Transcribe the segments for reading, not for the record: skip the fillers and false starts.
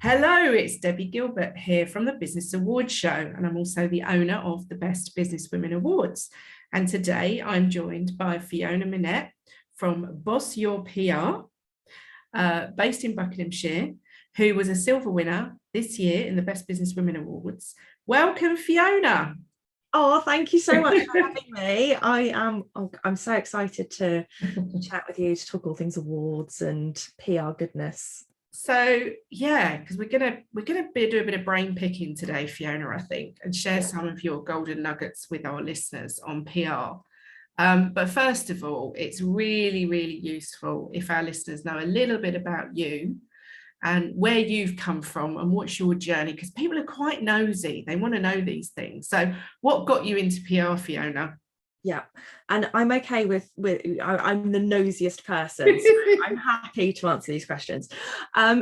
Hello, it's Debbie Gilbert here from the Business Awards Show, and I'm also the owner of the Best Business Women Awards. And today I'm joined by Fiona Minett from Boss Your PR, based in Buckinghamshire, who was a silver winner this year in the Best Business Women Awards. Welcome, Fiona. Oh, thank you so much for having me. I'm so excited to chat with you, to talk all things awards and PR goodness. So yeah, because we're gonna do a bit of brain picking today, Fiona, I think, and share some of your golden nuggets with our listeners on PR. But first of all, it's really, really useful if our listeners know a little bit about you and where you've come from and what's your journey, because people are quite nosy. They want to know these things. So what got you into PR, Fiona? Yeah, and I'm okay with I'm the nosiest person, so I'm happy to answer these questions.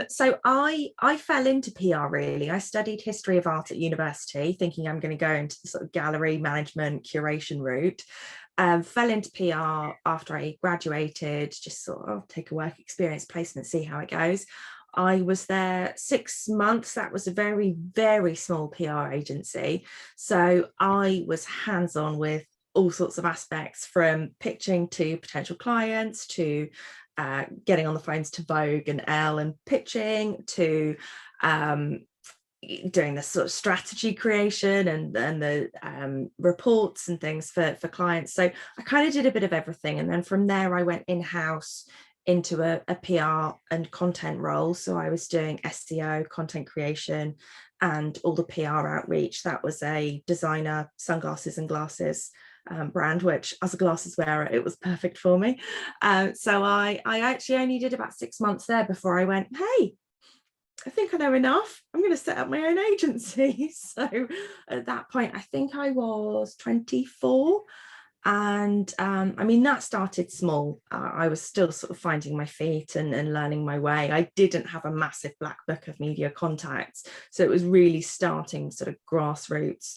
So I fell into PR really. I studied history of art at university, thinking I'm going to go into the sort of gallery management curation route. Fell into PR after I graduated, just sort of take a work experience placement, see how it goes. I was there 6 months. That was a very, very small PR agency. So I was hands-on with all sorts of aspects, from pitching to potential clients, to getting on the phones to Vogue and Elle and pitching, to doing the sort of strategy creation and the reports and things for clients. So I kind of did a bit of everything. And then from there, I went in-house into a PR and content role. So I was doing SEO, content creation, and all the PR outreach. That was a designer sunglasses and glasses brand, which as a glasses wearer, it was perfect for me. So I actually only did about 6 months there before I went, hey, I think I know enough. I'm going to set up my own agency. So at that point, I think I was 24. And I mean, that started small. I was still sort of finding my feet and learning my way. I didn't have a massive black book of media contacts. So it was really starting sort of grassroots,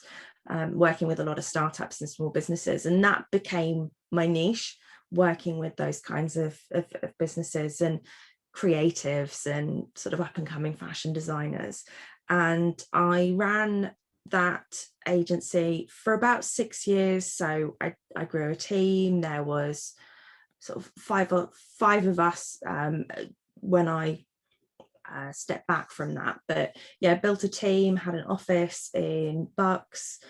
working with a lot of startups and small businesses. And that became my niche, working with those kinds of businesses and creatives and sort of up and coming fashion designers. And I ran that agency for about 6 years. So I grew a team. There was sort of five of us when I stepped back from that. But yeah, built a team, had an office in Bucks.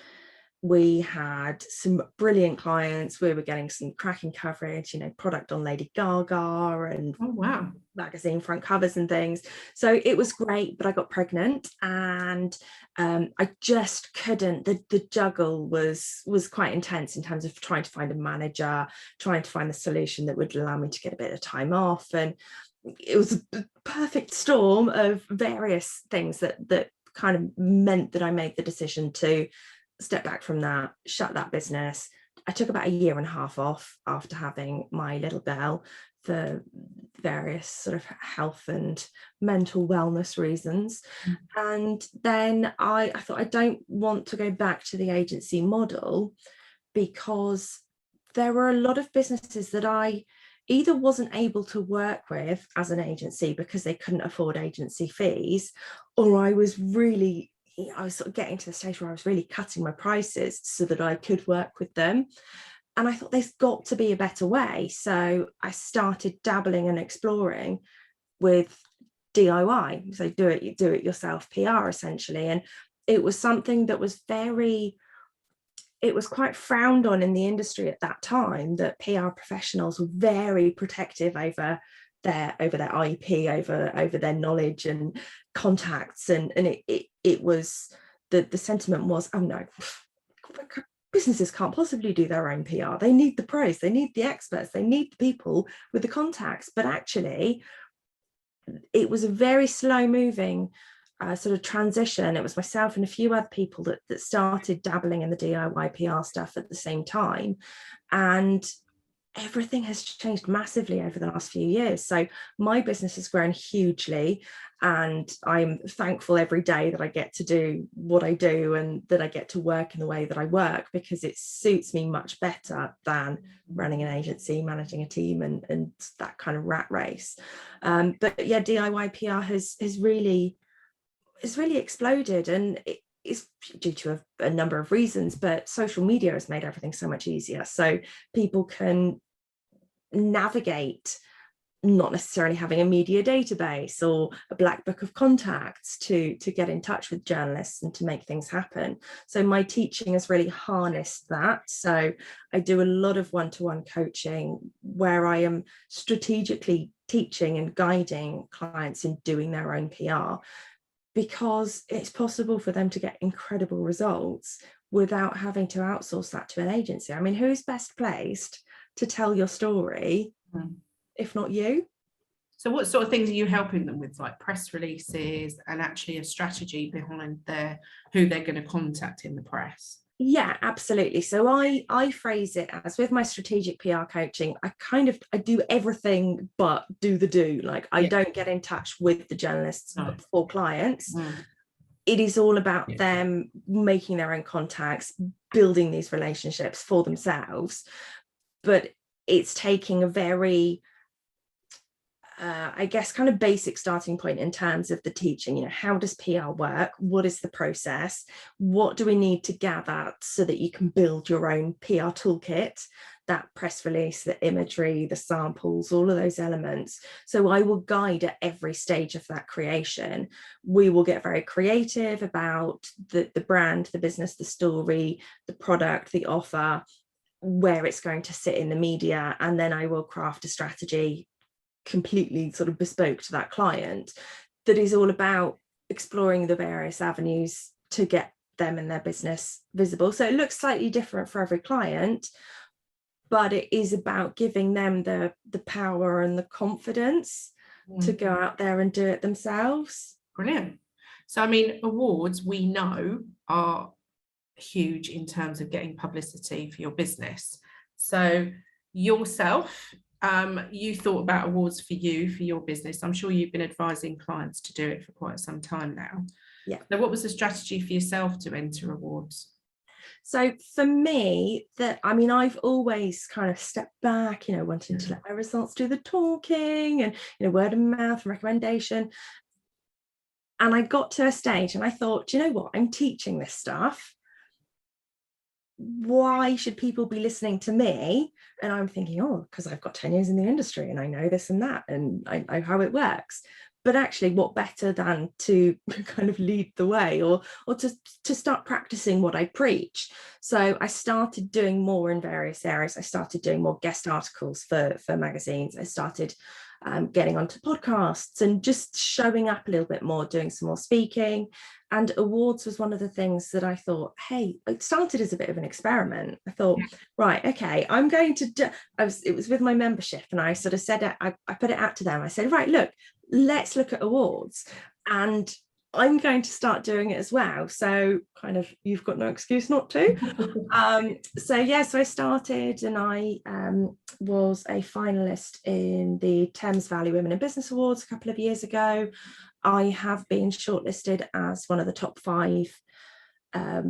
We had some brilliant clients. We were getting some cracking coverage, product on Lady Gaga and oh wow, magazine front covers and things. So it was great, but I got pregnant and I just couldn't. The juggle was quite intense in terms of trying to find a manager, trying to find the solution that would allow me to get a bit of time off. And it was a perfect storm of various things that kind of meant that I made the decision to step back from that, shut that business. I took about 1.5 years off after having my little girl for various sort of health and mental wellness reasons. And then I thought, I don't want to go back to the agency model, because there were a lot of businesses that I either wasn't able to work with as an agency because they couldn't afford agency fees, or I was sort of getting to the stage where I was really cutting my prices so that I could work with them. And I thought there's got to be a better way. So I started dabbling and exploring with DIY. So do it yourself PR essentially. And it was something that was it was quite frowned on in the industry at that time, that PR professionals were very protective over their IP, over their knowledge and contacts, and it was the sentiment was, oh no, businesses can't possibly do their own PR. They need the pros, they need the experts, they need the people with the contacts. But actually, it was a very slow moving sort of transition. It was myself and a few other people that started dabbling in the DIY PR stuff at the same time, and everything has changed massively over the last few years. So my business has grown hugely, and I'm thankful every day that I get to do what I do and that I get to work in the way that I work, because it suits me much better than running an agency, managing a team, and that kind of rat race. But yeah, DIY PR has really it's really exploded, and it's due to a number of reasons, but social media has made everything so much easier. So people can navigate not necessarily having a media database or a black book of contacts to get in touch with journalists and to make things happen. So my teaching has really harnessed that. So I do a lot of one-to-one coaching where I am strategically teaching and guiding clients in doing their own PR, because it's possible for them to get incredible results without having to outsource that to an agency. I mean, who's best placed to tell your story if not you? So what sort of things are you helping them with, like press releases and actually a strategy behind who they're going to contact in the press? Yeah, absolutely. So I phrase it as, with my strategic PR coaching, I do everything but do. Like, I don't get in touch with the journalists for clients. It is all about them making their own contacts, building these relationships for themselves. But it's taking a very, I guess, kind of basic starting point in terms of the teaching. You know, how does PR work? What is the process? What do we need to gather so that you can build your own PR toolkit, that press release, the imagery, the samples, all of those elements. So I will guide at every stage of that creation. We will get very creative about the brand, the business, the story, the product, the offer, where it's going to sit in the media, and then I will craft a strategy completely sort of bespoke to that client that is all about exploring the various avenues to get them and their business visible. So it looks slightly different for every client, but it is about giving them the power and the confidence to go out there and do it themselves. Brilliant. So I mean, awards, we know, are huge in terms of getting publicity for your business. So yourself, you thought about awards for your business. I'm sure you've been advising clients to do it for quite some time now. Yeah. So what was the strategy for yourself to enter awards? So for me, I've always kind of stepped back, wanting to let my results do the talking, and, word of mouth and recommendation. And I got to a stage and I thought, you know what, I'm teaching this stuff. Why should people be listening to me? And I'm thinking, because I've got 10 years in the industry and I know this and that and I know how it works. But actually, what better than to kind of lead the way or to start practicing what I preach? So I started doing more in various areas. I started doing more guest articles for magazines. I started getting onto podcasts and just showing up a little bit more, doing some more speaking. And awards was one of the things that I thought, hey, it started as a bit of an experiment. I thought, right, okay, I'm going to do, it was with my membership, and I sort of said, I put it out to them. I said, right, look, let's look at awards. And I'm going to start doing it as well. So kind of, you've got no excuse not to. So I started, and I was a finalist in the Thames Valley Women in Business Awards a couple of years ago. I have been shortlisted as one of the top 5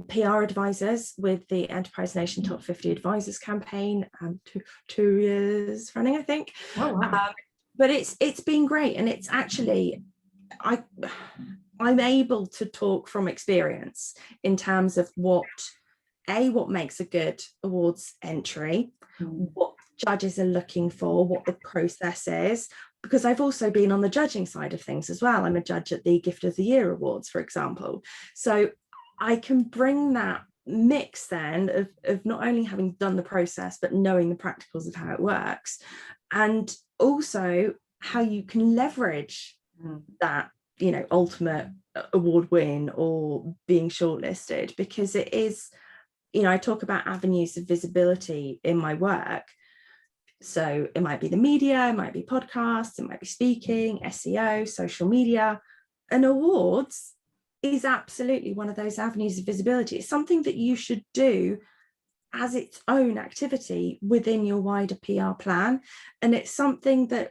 PR advisors with the Enterprise Nation Top 50 Advisors campaign, 2 years running, I think. Oh, wow. But it's been great, and it's actually, I'm able to talk from experience in terms of what makes a good awards entry, what judges are looking for, what the process is, because I've also been on the judging side of things as well. I'm a judge at the Gift of the Year Awards, for example. So I can bring that mix then of not only having done the process, but knowing the practicals of how it works, and also how you can leverage that, ultimate award win or being shortlisted, because it is, I talk about avenues of visibility in my work. So it might be the media, it might be podcasts, it might be speaking, SEO, social media, and awards is absolutely one of those avenues of visibility. It's something that you should do as its own activity within your wider PR plan. And it's something that,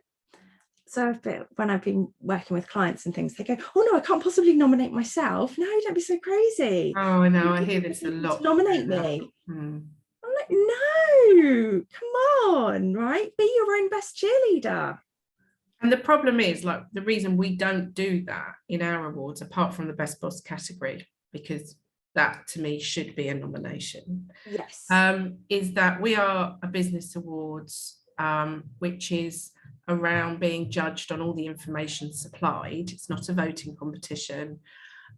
so when I've been working with clients and things, they go, oh no, I can't possibly nominate myself. No, don't be so crazy. Oh, I know, I hear this a lot. Nominate me. I'm like, no, come on, right? Be your own best cheerleader. And the problem is, like, the reason we don't do that in our awards, apart from the Best Boss category, because that to me should be a nomination, Yes. is that we are a business awards, which is around being judged on all the information supplied. It's not a voting competition.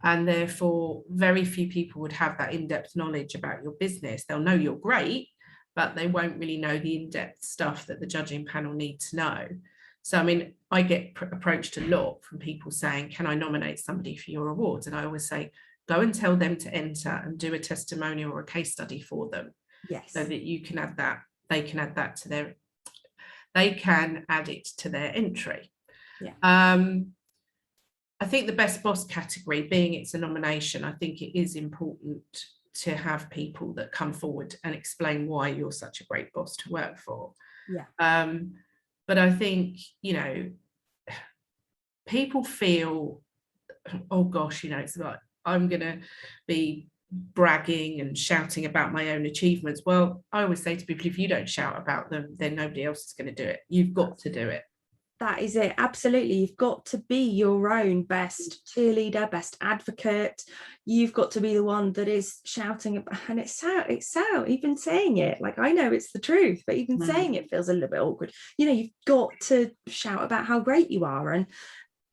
And therefore, very few people would have that in-depth knowledge about your business. They'll know you're great, but they won't really know the in-depth stuff that the judging panel need to know. So, I mean, I get approached a lot from people saying, can I nominate somebody for your awards? And I always say, go and tell them to enter and do a testimonial or a case study for them. Yes. So that you can add that, they can add that to their, they can add it to their entry. Yeah. I think the Best Boss category, being it's a nomination, I think it is important to have people that come forward and explain why you're such a great boss to work for. Yeah. But I think, you know, people feel, oh gosh, you know, it's like, I'm going to be bragging and shouting about my own achievements. Well, I always say to people, if you don't shout about them, then nobody else is going to do it. You've got to do it. That is it. Absolutely. You've got to be your own best cheerleader, best advocate. You've got to be the one that is shouting about, and it's out, even saying it, like, I know it's the truth, but even saying it feels a little bit awkward. You know, you've got to shout about how great you are. And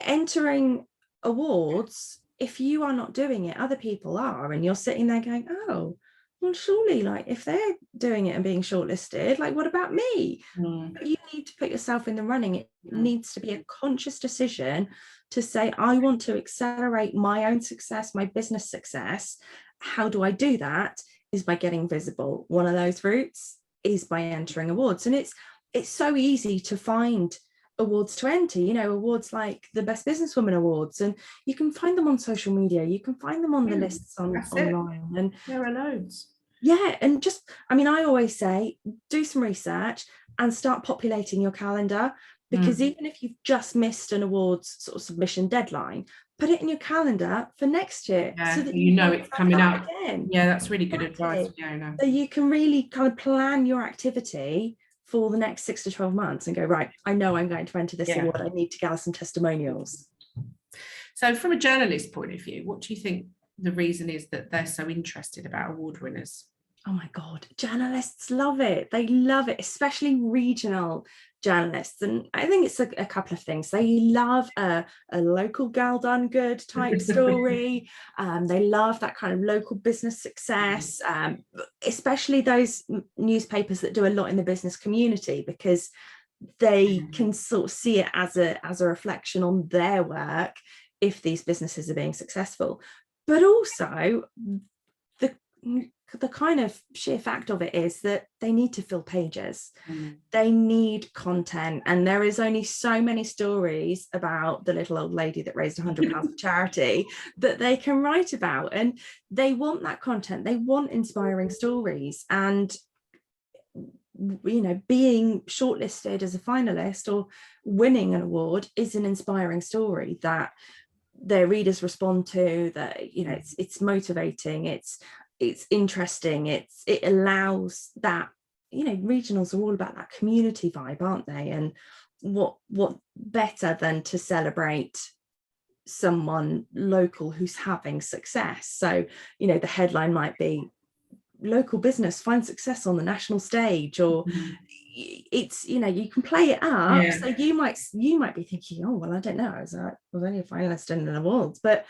entering awards, if you are not doing it, other people are, and you're sitting there going, oh, well, surely, like, if they're doing it and being shortlisted, like, what about me? But you need to put yourself in the running. It needs to be a conscious decision to say, I want to accelerate my own success, my business success. How do I do that? Is by getting visible. One of those routes is by entering awards. And it's so easy to find awards to enter, you know, awards like the Best Businesswoman Awards, and you can find them on social media, you can find them on the lists online, and there are loads. Yeah, and just, I mean, I always say, do some research and start populating your calendar, because even if you've just missed an awards sort of submission deadline, put it in your calendar for next year, so that you know it's coming up again. Yeah, that's really good advice, Fiona. So you can really kind of plan your activity for the next 6 to 12 months and go, right, I know I'm going to enter this award. I need to gather some testimonials. So from a journalist point of view, what do you think the reason is that they're so interested about award winners? Oh my God, journalists love it. They love it, especially regional journalists. And I think it's a couple of things. They love a local gal done good type story. They love that kind of local business success, especially those newspapers that do a lot in the business community, because they can sort of see it as a reflection on their work if these businesses are being successful. But also the kind of sheer fact of it is that they need to fill pages. They need content, and there is only so many stories about the little old lady that raised £100 for charity that they can write about, and they want that content. They want inspiring stories, and you know, being shortlisted as a finalist or winning an award is an inspiring story that their readers respond to, that, you know, it's motivating, it's interesting, it allows that, you know, regionals are all about that community vibe, aren't they? And what better than to celebrate someone local who's having success? So, you know, the headline might be local business finds success on the national stage, or it's, you know, you can play it up. So you might be thinking, oh, well, I don't know, I was only a finalist in an awards, but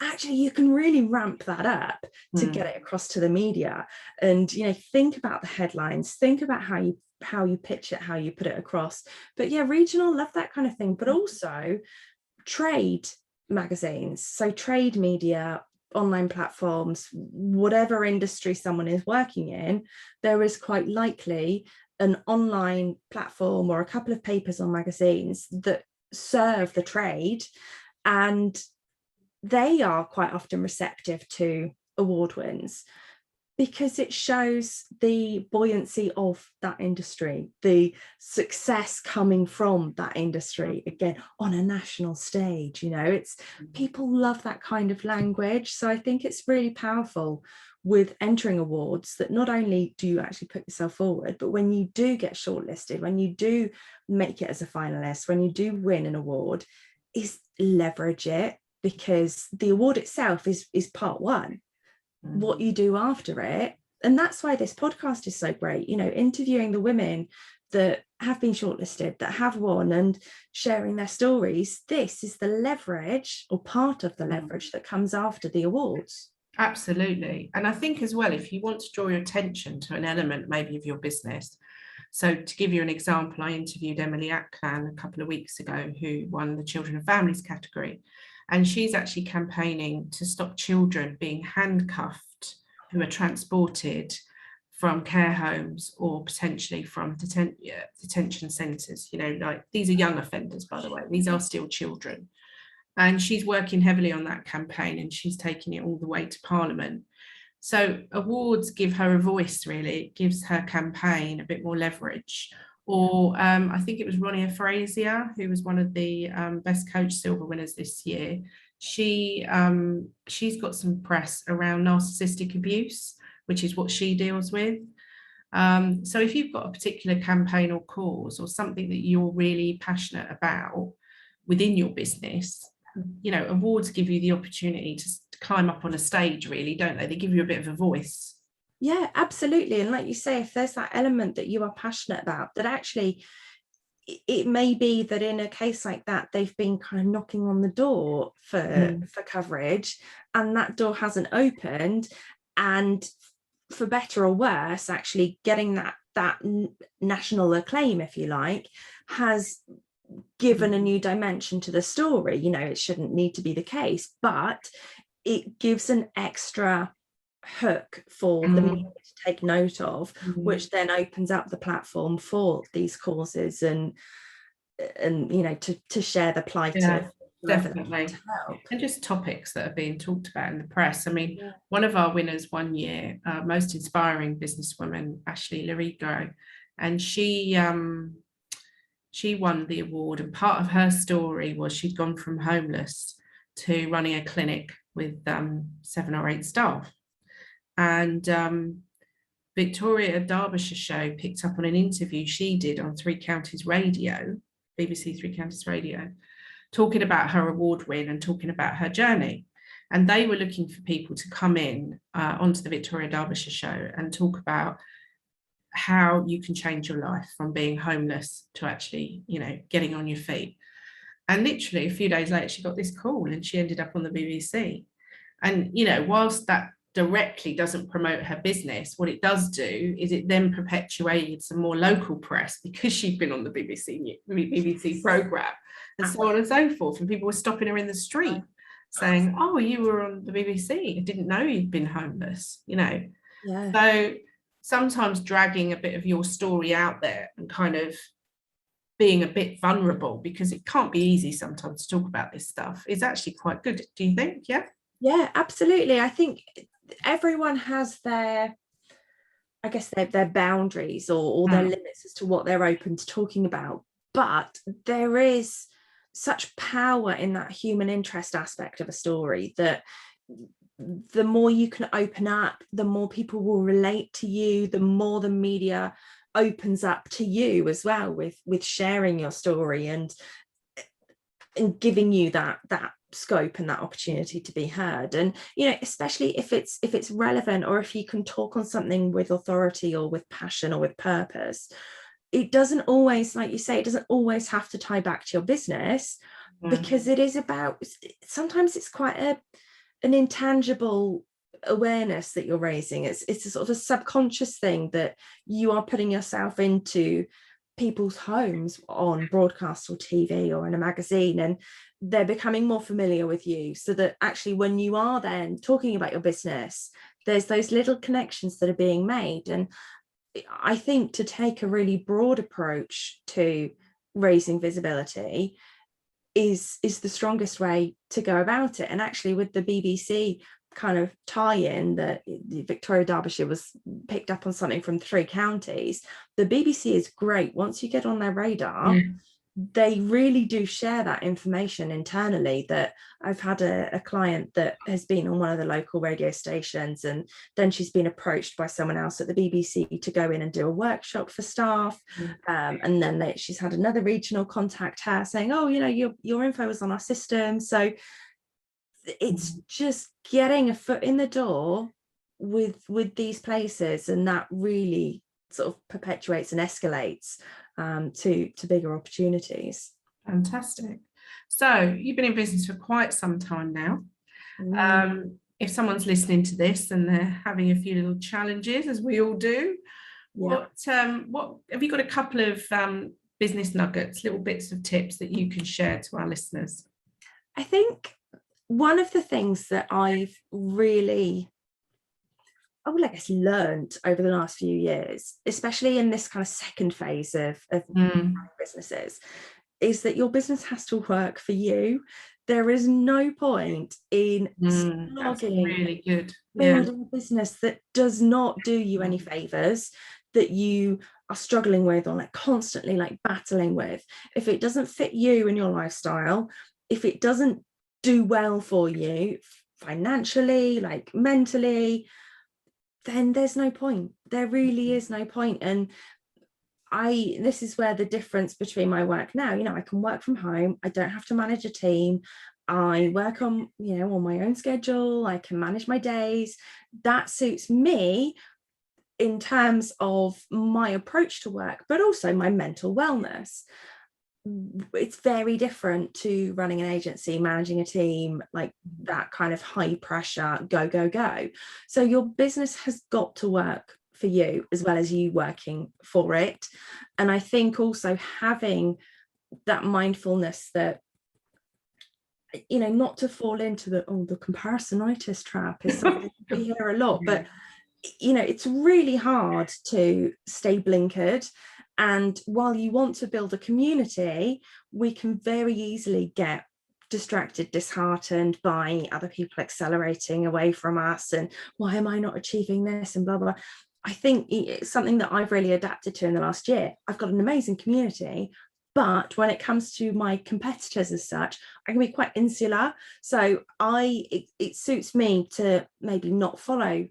actually you can really ramp that up to get it across to the media. And, you know, think about the headlines, think about how you pitch it, how you put it across. But yeah, regional, love that kind of thing. But also trade magazines, so trade media, online platforms, whatever industry someone is working in, there is quite likely an online platform or a couple of papers or magazines that serve the trade, and they are quite often receptive to award wins. because it shows the buoyancy of that industry, the success coming from that industry, again, on a national stage. You know, it's, people love that kind of language. So I think it's really powerful with entering awards, that not only do you actually put yourself forward, but when you do get shortlisted, when you do make it as a finalist, when you do win an award, is leverage it, because the award itself is part one. What you do after it, and that's why this podcast is so great, you know, interviewing the women that have been shortlisted, that have won, and sharing their stories. This is the leverage, or part of the leverage, that comes after the awards. Absolutely. And I think as well, if you want to draw your attention to an element maybe of your business, so to give you an example, I interviewed Emily Aklan a couple of weeks ago, who won the Children and Families category. And she's actually campaigning to stop children being handcuffed who are transported from care homes or potentially from detention centres. You know, like, these are young offenders, by the way, these are still children. And she's working heavily on that campaign, and she's taking it all the way to Parliament. So awards give her a voice, really. It gives her campaign a bit more leverage. Or I think it was Ronia Frazier, who was one of the Best Coach Silver winners this year. She's got some press around narcissistic abuse, which is what she deals with. So if you've got a particular campaign or cause, or something that you're really passionate about within your business, you know, awards give you the opportunity to climb up on a stage, really, don't they? They give you a bit of a voice. Yeah, absolutely. And like you say, if there's that element that you are passionate about, that actually it may be that in a case like that, they've been kind of knocking on the door for coverage, and that door hasn't opened, and for better or worse, actually getting that national acclaim, if you like, has given a new dimension to the story. You know, it shouldn't need to be the case, but it gives an extra hook for the media to take note of, which then opens up the platform for these causes and you know, to share the plight of definitely, and just topics that are being talked about in the press. I mean, one of our winners one year, most inspiring businesswoman, Ashley Larigo, and she won the award, and part of her story was she'd gone from homeless to running a clinic with 7 or 8 staff. And Victoria Derbyshire Show picked up on an interview she did on 3 Counties Radio, BBC 3 Counties Radio, talking about her award win and talking about her journey. And they were looking for people to come in onto the Victoria Derbyshire Show and talk about how you can change your life from being homeless to actually, you know, getting on your feet. And literally a few days later, she got this call and she ended up on the BBC. And, you know, whilst that directly doesn't promote her business, what it does do is it then perpetuated some more local press, because she'd been on the BBC programme and so on and so forth. And people were stopping her in the street saying, oh, you were on the BBC, I didn't know you'd been homeless, you know. So sometimes dragging a bit of your story out there and kind of being a bit vulnerable, because it can't be easy sometimes to talk about this stuff, is actually quite good. Do you think? Yeah, absolutely. I think everyone has their, I guess, their boundaries or their limits as to what they're open to talking about. But there is such power in that human interest aspect of a story, that the more you can open up, the more people will relate to you, the more the media opens up to you as well with sharing your story and giving you that scope and that opportunity to be heard. And, you know, especially if it's relevant, or if you can talk on something with authority or with passion or with purpose, it doesn't always, like you say, it doesn't always have to tie back to your business, because it is about, sometimes it's quite an intangible awareness that you're raising. It's a sort of a subconscious thing that you are putting yourself into people's homes on broadcast or TV or in a magazine, and they're becoming more familiar with you, so that actually when you are then talking about your business, there's those little connections that are being made. And I think to take a really broad approach to raising visibility is the strongest way to go about it. And actually with the BBC kind of tie-in that Victoria Derbyshire was picked up on something from 3 counties. The BBC is great. Once you get on their radar, they really do share that information internally. That I've had a client that has been on one of the local radio stations, and then she's been approached by someone else at the BBC to go in and do a workshop for staff. And then she's had another regional contact her saying, oh, you know, your info is on our system. So it's just getting a foot in the door with these places, and that really sort of perpetuates and escalates to bigger opportunities. Fantastic. So you've been in business for quite some time now. If someone's listening to this and they're having a few little challenges, as we all do, what have you got a couple of business nuggets, little bits of tips that you can share to our listeners? I think one of the things that I've really, I guess, learned over the last few years, especially in this kind of second phase of businesses, is that your business has to work for you. There is no point in really good. building a business that does not do you any favors, that you are struggling with, or like constantly like battling with. If it doesn't fit you and your lifestyle, if it doesn't do well for you financially, like mentally, then there's no point. There really is no point. And this is where the difference between my work now, you know, I can work from home. I don't have to manage a team. I work on, you know, on my own schedule. I can manage my days. That suits me in terms of my approach to work, but also my mental wellness. It's very different to running an agency, managing a team, like that kind of high pressure, go, go, go. So your business has got to work for you as well as you working for it. And I think also having that mindfulness that, you know, not to fall into the comparisonitis trap is something we hear a lot, but you know, it's really hard to stay blinkered. And while you want to build a community, we can very easily get distracted, disheartened by other people accelerating away from us, and why am I not achieving this, and blah, blah. I think it's something that I've really adapted to in the last year. I've got an amazing community, but when it comes to my competitors as such, I can be quite insular. So it suits me to maybe not follow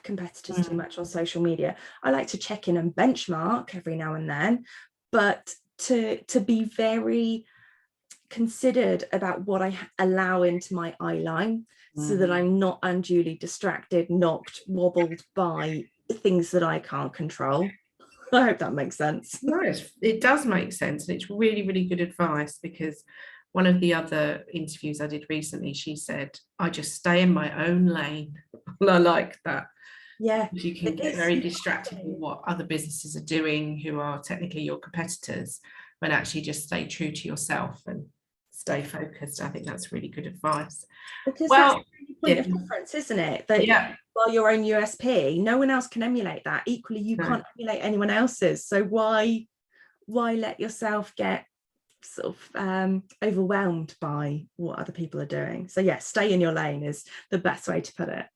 competitors too much on social media. I like to check in and benchmark every now and then, but to be very considered about what I allow into my eye line, so that I'm not unduly distracted, knocked, wobbled by things that I can't control. I hope that makes sense. No, it does make sense, and it's really, really good advice, because one of the other interviews I did recently, she said, I just stay in my own lane. And I like that. Yeah, you can get very distracted with what other businesses are doing who are technically your competitors, when actually just stay true to yourself and stay focused. I think that's really good advice. Because that's the point of difference, isn't it? That while your own USP, no one else can emulate that. Equally, you can't emulate anyone else's. So why let yourself get sort of overwhelmed by what other people are doing? So yeah, stay in your lane is the best way to put it.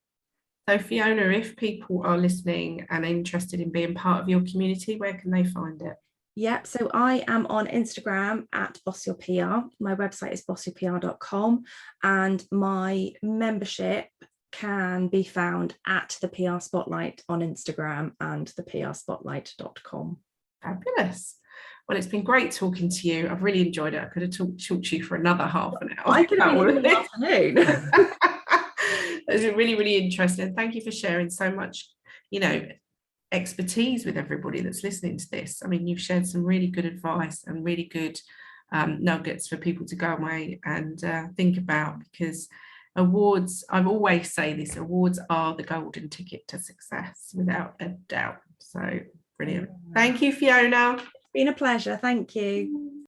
So Fiona, if people are listening and interested in being part of your community, where can they find it? Yep, so I am on Instagram at bossyourpr. My website is bossyourpr.com, and my membership can be found at the PR Spotlight on Instagram and theprspotlight.com. Fabulous. Well, it's been great talking to you. I've really enjoyed it. I could have talked to you for another half an hour. I could have been in the afternoon. It's really, really interesting. Thank you for sharing so much, you know, expertise with everybody that's listening to this. I mean, you've shared some really good advice and really good nuggets for people to go away and think about, because awards, I always say this, awards are the golden ticket to success, without a doubt. So brilliant. Thank you, Fiona. It's been a pleasure. Thank you.